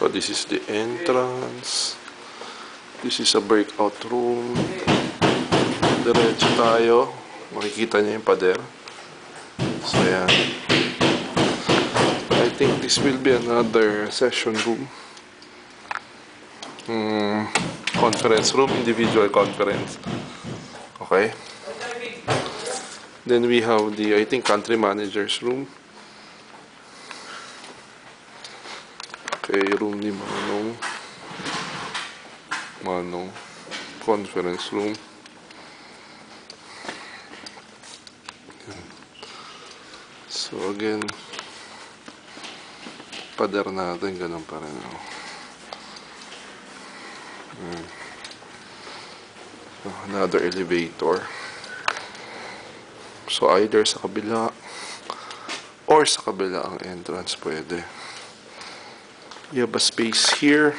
So this is the entrance. This is a breakout room. Diretso tayo. Makikita niyo yung pader. So yan. I think this will be another session room. Conference room, individual conference. Okay. Then we have the, I think, country manager's room. Okay, room ni Manong. Conference room. So again, pader natin, ganun pa rin. Another elevator. So either sa kabila or sa kabila ang entrance pwede. You have a space here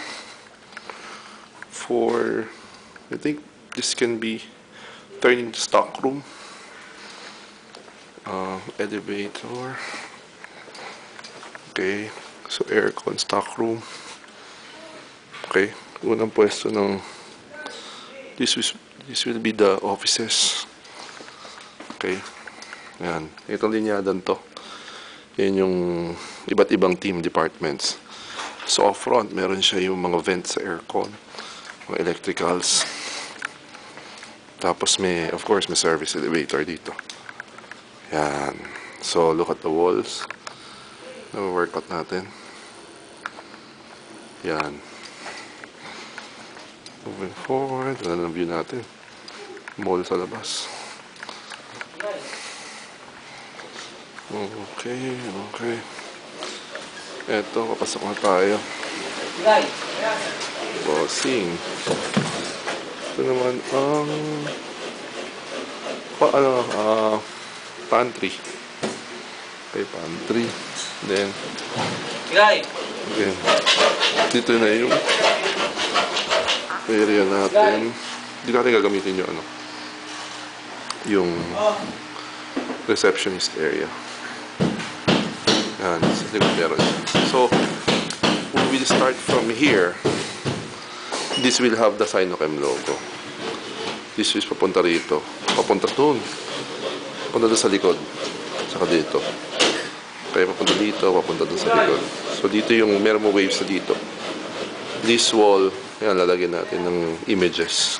for, I think this can be turned into stock room. Elevator. Okay, so aircon, stock room. Okay, unang pwesto ng this will be the offices. Okay, yan, itong linyadan to, yan yung iba't ibang team departments. So off front meron siya yung mga vents sa aircon, mga electricals, tapos may, of course, may service elevator dito. Yan. So look at the walls na workout natin. Yan. Moving forward, wala ng view natin. Mall sa labas. Okay. Eto, papasok na tayo. Bossing. Ito naman ang pantry. Okay, pantry. Then okay, dito na yung area natin. Hindi natin gagamitin yung yung receptionist area. Yan, sa likod meron. So when we start from here, this will have the Sinochem logo. This is papunta rito, papunta doon sa likod, saka dito. Kaya papunta dito, papunta doon sa likod. So dito yung meron mo waves na dito. This wall, yan, lalagyan natin ng images.